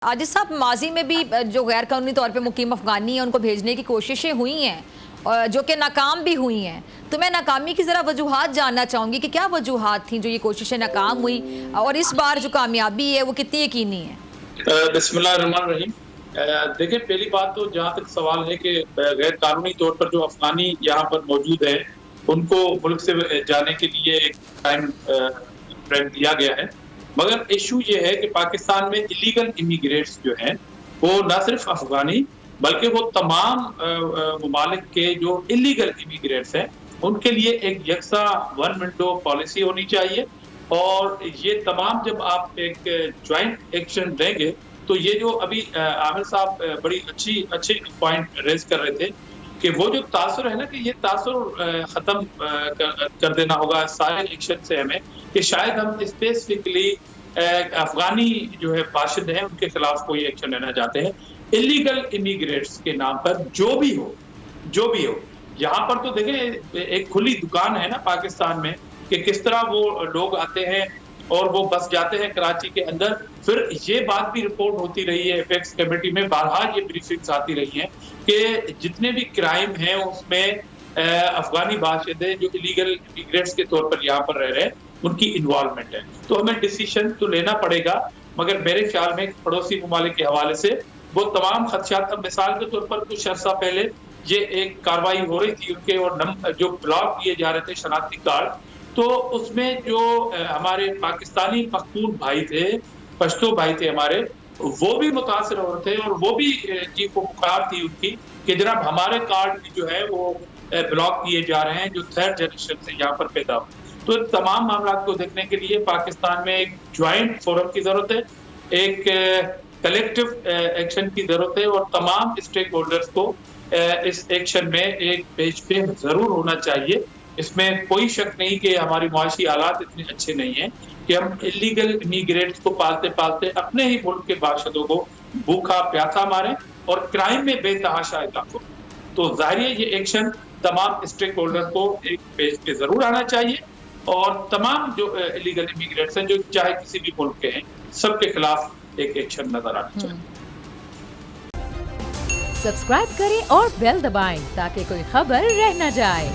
عاجز صاحب، ماضی میں بھی جو غیر قانونی طور پہ مقیم افغانی ہیں ان کو بھیجنے کی کوششیں ہوئی ہیں جو کہ ناکام بھی ہوئی ہیں. تو میں ناکامی کی ذرا وجوہات جاننا چاہوں گی کہ کیا وجوہات تھیں جو یہ کوششیں ناکام ہوئی اور اس بار جو کامیابی ہے وہ کتنی یقینی ہے؟ بسم اللہ الرحمن الرحیم. دیکھیں، پہلی بات تو جہاں تک سوال ہے کہ غیر قانونی طور پر جو افغانی یہاں پر موجود ہیں ان کو ملک سے جانے کے لیے ایک ٹائم فریم دیا گیا ہے، مگر ایشو یہ ہے کہ پاکستان میں الیگل امیگریٹس جو ہیں وہ نہ صرف افغانی بلکہ وہ تمام ممالک کے جو الیگل امیگریٹس ہیں ان کے لیے ایک یکساں ون ونڈو پالیسی ہونی چاہیے. اور یہ تمام جب آپ ایک جوائنٹ ایکشن لیں گے تو یہ جو ابھی عامر صاحب بڑی اچھی پوائنٹ ریز کر رہے تھے کہ وہ جو تاثر ہے نا کہ یہ تاثر ختم کر دینا ہوگا سارے ایکشن سے ہمیں، کہ شاید ہم اسپیسیفکلی افغانی جو ہے باشندے ہیں ان کے خلاف کوئی ایکشن لینا چاہتے ہیں. الیگل امیگریٹس کے نام پر جو بھی ہو یہاں پر تو دیکھیں ایک کھلی دکان ہے نا پاکستان میں کہ کس طرح وہ لوگ آتے ہیں اور وہ بس جاتے ہیں کراچی کے اندر. پھر یہ بات بھی رپورٹ ہوتی رہی ہے ایپیکس کمیٹی میں، بارہا یہ بریفنگز آتی رہی ہیں کہ جتنے بھی کرائم ہیں اس میں افغانی باشندے جو الیگل امیگریٹس کے طور پر یہاں پر رہ رہے ہیں ان کی انوالومنٹ ہے. تو ہمیں ڈیسیشن تو لینا پڑے گا، مگر میرے خیال میں پڑوسی ممالک کے حوالے سے وہ تمام خدشات، مثال کے طور پر کچھ عرصہ پہلے یہ ایک کاروائی ہو رہی تھی ان کے اور جو بلاک کیے جا رہے تھے شناختی کارڈ، تو اس میں جو ہمارے پاکستانی پختون بھائی تھے، پشتو بھائی تھے ہمارے، وہ بھی متاثر ہو رہے تھے اور وہ بھی چیف کو پکار تھی ان کی کہ جناب ہمارے کارڈ جو ہے وہ بلاک کیے جا رہے ہیں جو تھرڈ جنریشن سے یہاں پر پیدا ہو. تو تمام معاملات کو دیکھنے کے لیے پاکستان میں ایک جوائنٹ فورم کی ضرورت ہے، ایک کلیکٹیو ایکشن کی ضرورت ہے اور تمام اسٹیک ہولڈرز کو اس ایکشن میں ایک پیش ضرور ہونا چاہیے. اس میں کوئی شک نہیں کہ ہماری معاشی حالات اتنے اچھے نہیں ہیں کہ ہم الیگل امیگریٹس کو پالتے پالتے اپنے ہی ملک کے باشندوں کو بھوکا پیاسا ماریں اور کرائم میں بے تحاشا اضافہ. تو ظاہر ہے یہ ایکشن تمام اسٹیک ہولڈر کو ایک پیج پہ ضرور آنا چاہیے اور تمام جو الیگل امیگریٹس ہیں جو چاہے کسی بھی ملک کے ہیں سب کے خلاف ایک ایکشن نظر آنا چاہیے. سبسکرائب کریں اور بیل دبائیں تاکہ کوئی خبر رہ نہ جائے.